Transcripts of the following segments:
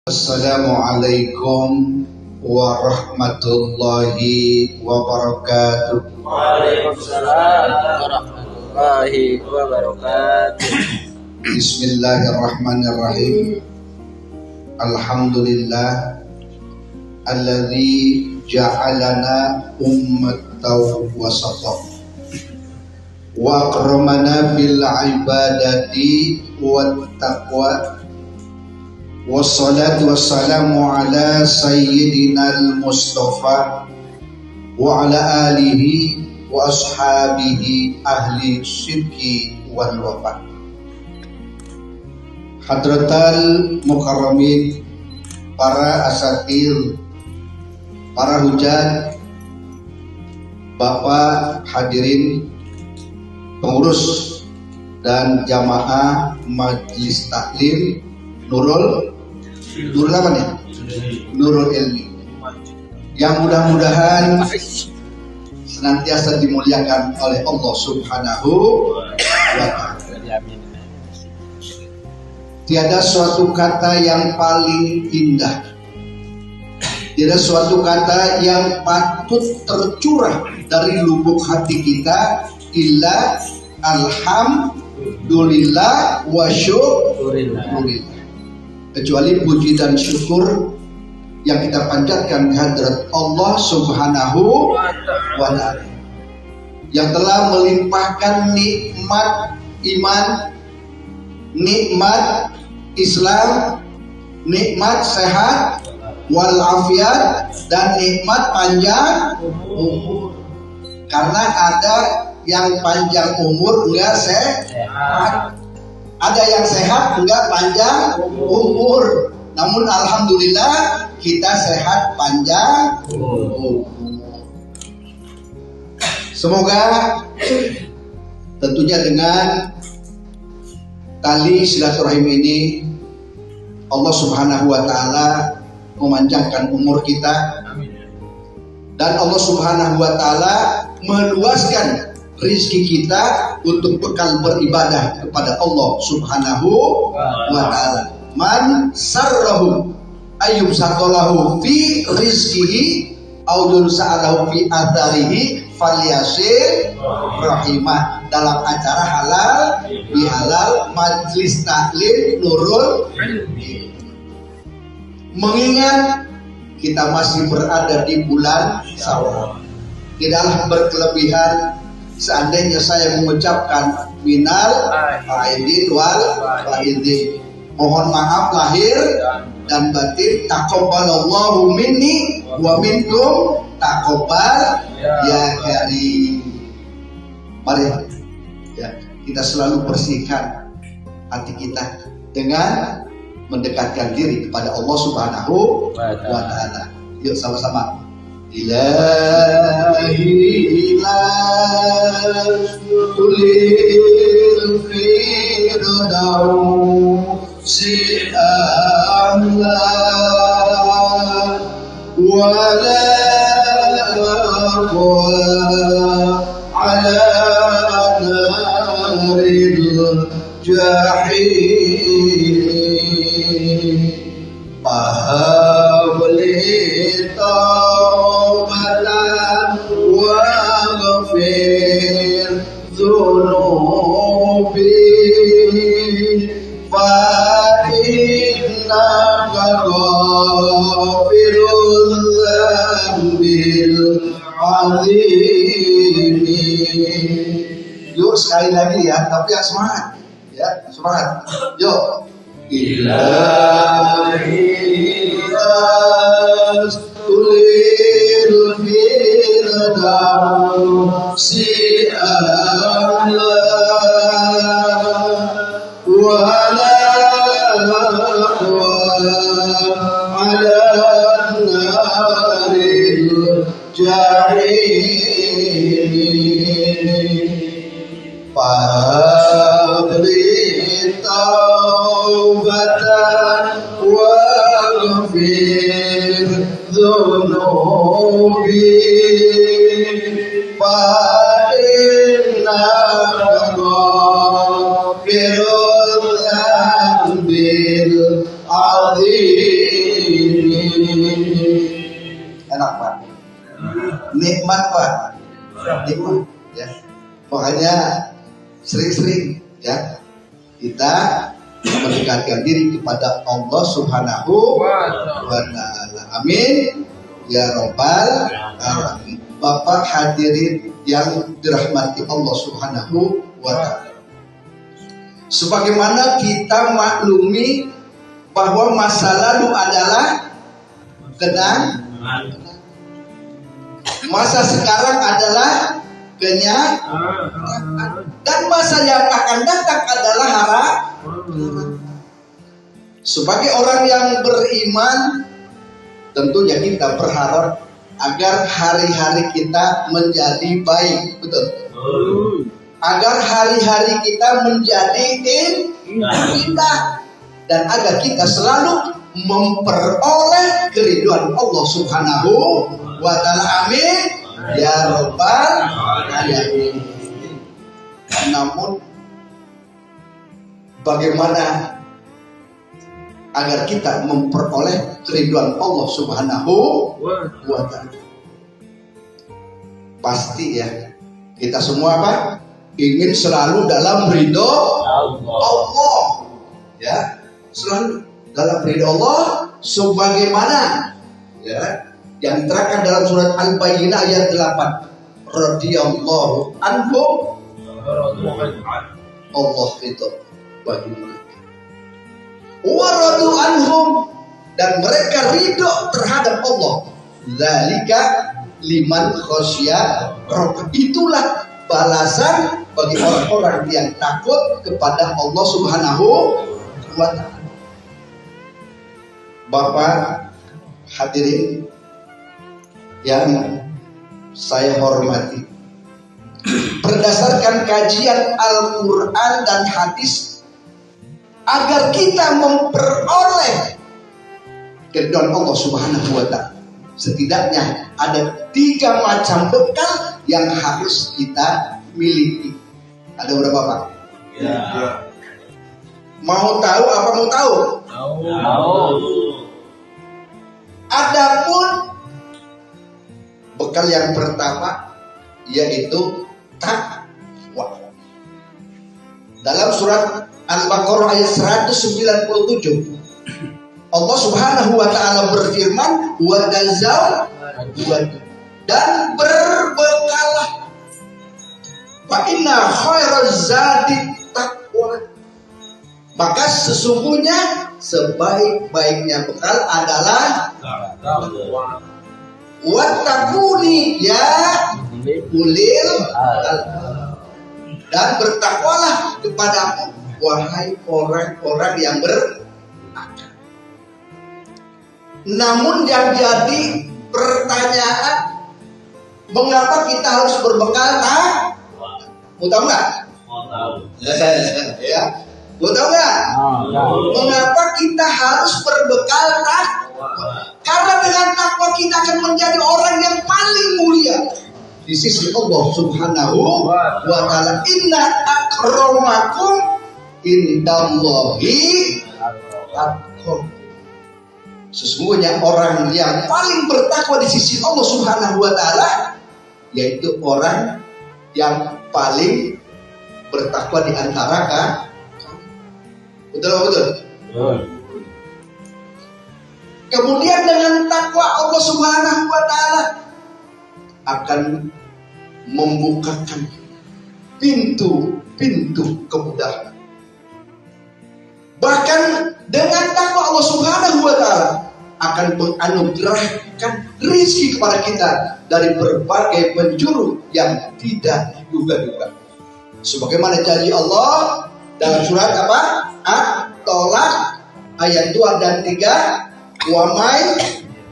Assalamualaikum warahmatullahi wabarakatuh. Waalaikumsalam warahmatullahi wabarakatuh. Bismillahirrahmanirrahim. Alhamdulillah alladzi ja'alana ummatan wasata wa akramana bil ibadati wat taqwa. Wassalatu wassalamu ala sayyidina al-Mustafa wa ala alihi wa ashabihi ahli syirki wal wafa. Hadratal mukarramin, para asatir, para hujat, bapak hadirin, pengurus dan jamaah majelis taklim Nurul apa nih? Nurul Ilmi, yang mudah-mudahan senantiasa dimuliakan oleh Allah Subhanahu wa Ta'ala. Tiada suatu kata yang paling indah, tiada suatu kata yang patut tercurah dari lubuk hati kita illa alhamdulillah wa syukurillah, kecuali puji dan syukur yang kita panjatkan kehadirat Allah Subhanahu wa Ta'ala yang telah melimpahkan nikmat iman, nikmat Islam, nikmat sehat walafiat, dan nikmat panjang umur. Karena ada yang panjang umur enggak sehat, ada yang sehat enggak panjang umur. Namun alhamdulillah kita sehat panjang umur. Semoga tentunya dengan tali silaturahim ini Allah Subhanahu wa Ta'ala memanjangkan umur kita, dan Allah Subhanahu wa Ta'ala meluaskan rizki kita untuk bekal beribadah kepada Allah Subhanahu wa Ta'ala. Man sarrahu ayyum saqalahu fi rizkihi aw yunsa'alahu fi atharihi falyasir rahimah. Dalam acara halal bihalal majelis taklim Nurul Ilmi, mengingat kita masih berada di bulan Syawal, tidaklah berkelebihan seandainya saya mengucapkan minal aidin wal faidin, mohon maaf lahir dan batin. Taqabbalallahu minni wa minkum taqabbal ya karim. Mari ya, kita selalu bersihkan hati kita dengan mendekatkan diri kepada Allah Subhanahu wa Ta'ala. Yuk sama-sama. Ilahi tulil firdausi a'la wa la aqwa ala naril jahim. Pahabli taubatan wa ghafir dhunubi fa innaka ghafirul dzambil azim. Yuk sekali lagi ya, tapi yang semangat ya, semangat. Yuk. Ilahi tulil firdausi a'la wa la aqwa ala naril jahim. Fabri taubatan wa ghafir dhunubi fa innaka nikmat Pak. Nikmat ya. Makanya sering-sering ya kita mendekatkan diri kepada Allah Subhanahu wa taala. Amin ya rabbal alamin. Bapak hadirin yang dirahmati Allah Subhanahu wa taala. Sebagaimana kita maklumi bahwa masa lalu adalah kenang, masa sekarang adalah kenyataan, dan masa yang akan datang adalah harapan. Sebagai orang yang beriman, tentunya kita berharap agar hari-hari kita menjadi baik, betul? Agar hari-hari kita menjadi indah, dan agar kita selalu memperoleh keridhaan Allah Subhanahu wa taala. Amin ya rabbal alamin. Namun bagaimana agar kita memperoleh keridhaan Allah Subhanahu wa taala? Pasti ya, kita semua apa? Ingin selalu dalam ridho Allah. Ya, selalu dalam ridho Allah sebagaimana ya yang diterangkan dalam surat Al-Bayyinah ayat 8. Radhiyallahu anhum, Allah itu bagi mereka. Wa radu anhum, dan mereka ridho terhadap Allah. Dzalika liman khasya rabbah. Itulah balasan bagi orang-orang yang takut kepada Allah Subhanahu wa taala. Bapak hadirin yang saya hormati, berdasarkan kajian Al-Quran dan hadis, agar kita memperoleh keridhaan Allah Subhanahu wa taala, setidaknya ada 3 macam bekal yang harus kita miliki. Ada berapa Pak? Ya. Mau tahu apa mau tahu? Tahu. Adapun bekal yang pertama yaitu takwa. Dalam surat Al-Baqarah ayat 197, Allah Subhanahu wa taala berfirman, wa tazawwadu, dan berbekalah. Fa inna khairaz zadi taqwa. Maka sesungguhnya sebaik-baiknya bekal adalah takwa. Wattaquni ya ulil albab, dan bertakwalah kepadamu wahai orang-orang yang berakal. Namun yang jadi pertanyaan, mengapa kita harus berbekal takwa? Mau tahu nggak? Mau tahu. Ya, mau tahu nggak? Mengapa kita harus berbekal takwa? Karena dengan takwa kita akan menjadi orang yang paling mulia di sisi Allah Subhanahu wa taala. Inna akramakum indallahi atqakum. Sesungguhnya orang yang paling bertakwa di sisi Allah Subhanahu wa taala yaitu orang yang paling bertakwa di antara kan? Betul. Kemudian dengan takwa Allah Subhanahu wa taala akan membukakan pintu-pintu kemudahan. Bahkan dengan takwa Allah Subhanahu wa taala akan menganugerahkan rezeki kepada kita dari berbagai penjuru yang tidak diduga-duga. Sebagaimana janji Allah dalam surat apa? At-Tolak ayat 2 dan 3. Wa may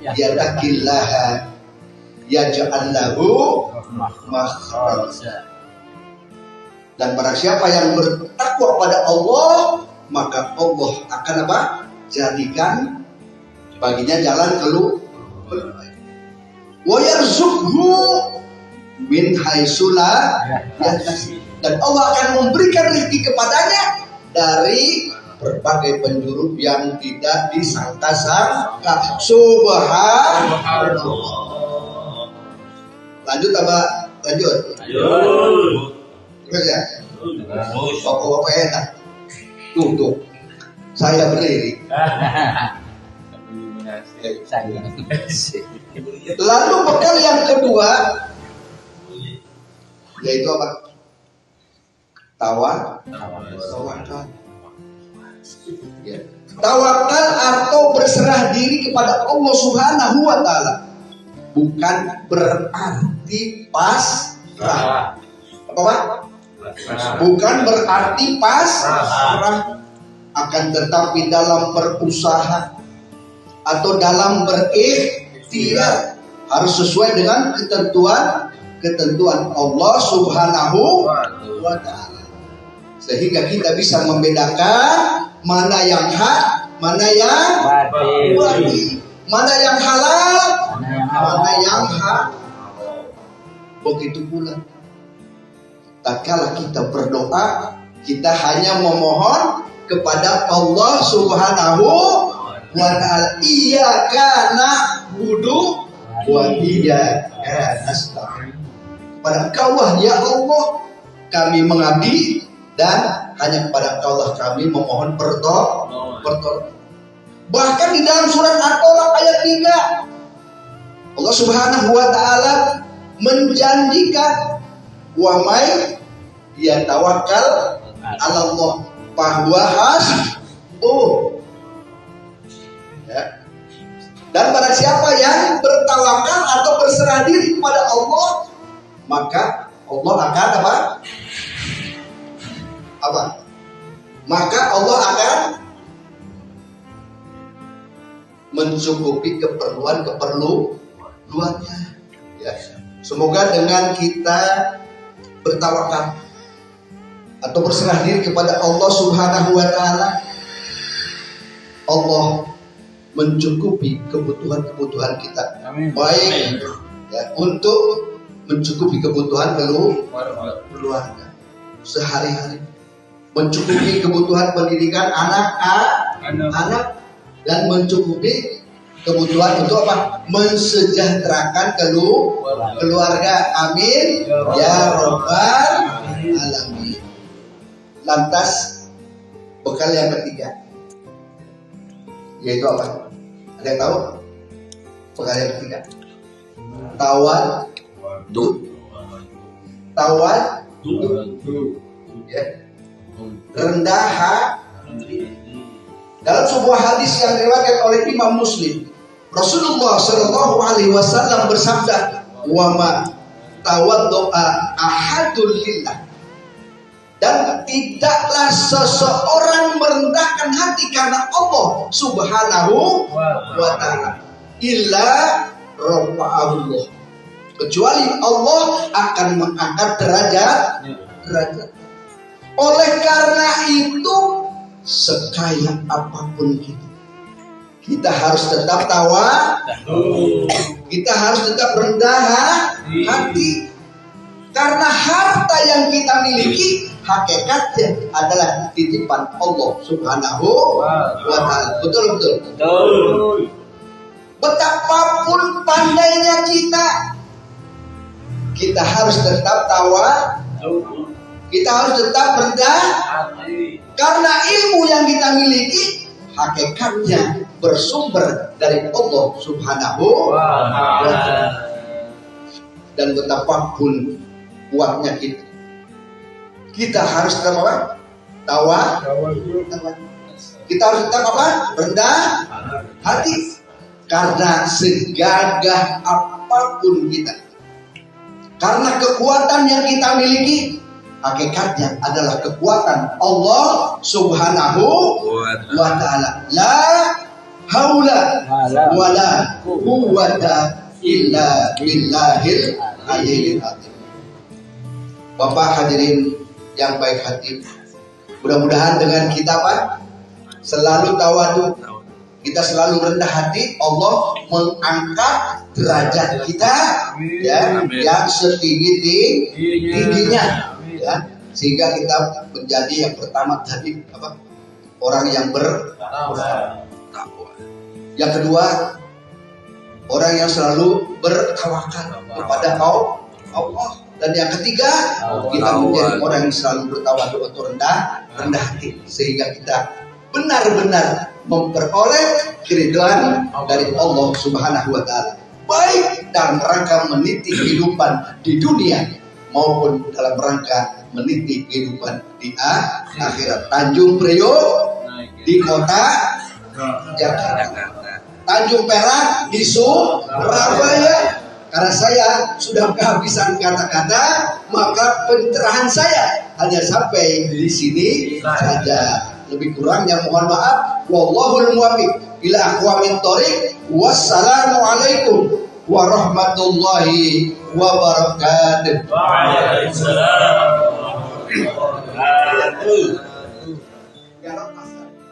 yattaqillaha yaj'al lahu makhraja. Dan barang siapa yang bertakwa pada Allah, maka Allah akan apa? Jadikan baginya jalan keluar. Wa yarzuqhu min haitsu la yahtasib. Dan Allah akan memberikan rezeki kepadanya dari berbagai penjuru yang tidak disangka-sangka. Subhanallah. Lanjut apa? Lanjut. Terus ya. Bapak-bapak enak. Tuh. Saya berdiri. Lalu bekal yang kedua yaitu apa? Tawakal. Ya. Tawakal atau berserah diri kepada Allah Subhanahu wa taala bukan berarti pasrah. Apa Pak? Bukan berarti pasrah, akan tetapi dalam berusaha atau dalam berikhtiar harus sesuai dengan ketentuan Allah Subhanahu wa taala. Sehingga kita bisa membedakan mana yang hak, mana yang batil, mana yang halal, mana yang haram. Begitu pula tatkala kita berdoa, kita hanya memohon kepada Allah Subhanahu wa taala. Iyyaka na'budu wa iyyaka nasta'in. Kepada Engkau ya Allah kami mengabdi dan hanya kepada Engkau lah kami memohon pertolongan. Bahkan di dalam surat At-Tolak ayat 3 Allah Subhanahu wa taala menjanjikan wa may yatawakkal 'ala Allah fahuwa hasbuh. Ya. Dan pada siapa yang bertawakal atau berserah diri kepada Allah, maka Allah akan apa? Maka Allah akan mencukupi keperluannya. Ya. Semoga dengan kita bertawakal atau berserah diri kepada Allah Subhanahu wa taala, Allah mencukupi kebutuhan kita. Amin. Baik ya, untuk mencukupi kebutuhan keluarga sehari-hari, mencukupi kebutuhan pendidikan anak dan mencukupi kebutuhan untuk apa? Mensejahterakan keluarga. Amin ya rabbal alamin. Lantas bekal yang ketiga yaitu apa? Ada yang tahu? Bekal yang ketiga tawaddu. Ya. Rendah hati. Dalam sebuah hadis yang diriwayatkan oleh Imam Muslim, Rasulullah Shallallahu Alaihi Wasallam bersabda, "Wa ma tawaddu'a ahadul lillah." Dan tidaklah seseorang merendahkan hati karena Allah Subhanahu wa taala illa rafa'ahullah, kecuali Allah akan mengangkat derajat. Oleh karena itu, sekaya apapun kita harus tetap kita harus tetap rendah hati, karena harta yang kita miliki hakikatnya adalah titipan Allah Subhanahu wa taala. Betul. Betapapun pandainya kita harus tetap kita harus tetap rendah, karena ilmu yang kita miliki hakikatnya bersumber dari Allah Subhanahu wa taala. Dan betapapun kuatnya kita harus tetap kita harus tetap rendah hati, karena segagah apapun kita, karena kekuatan yang kita miliki hakikatnya adalah kekuatan Allah Subhanahu wa taala. La haula wala quwwata illa billahil aliyyil azim. Bapak hadirin yang baik hati, mudah-mudahan dengan kita selalu tawadhu, kita selalu rendah hati, Allah mengangkat derajat kita ya, yang setinggi-tingginya. Ya, sehingga kita menjadi yang pertama tadi orang yang bertakwa. Yang kedua orang yang selalu bertawakal kepada Allah. Dan yang ketiga, kita menjadi orang yang selalu bertawadhu atau rendah hati, sehingga kita benar-benar memperoleh keridhaan dari Allah Subhanahu wa taala, baik dalam rangka meniti kehidupan di dunia maupun dalam rangka meniti kehidupan di akhirat. Tanjung Priok di kota Jakarta, Tanjung Perak di Surabaya. Karena saya sudah kehabisan kata-kata, maka pencerahan saya hanya sampai di sini saja. Lebih kurangnya mohon maaf. Wallahul muwaffiq ila aqwamit thoriq. Wassalamualaikum warahmatullahi wabarakatuh. Waalaikumsalam warahmatullahi wabarakatuh.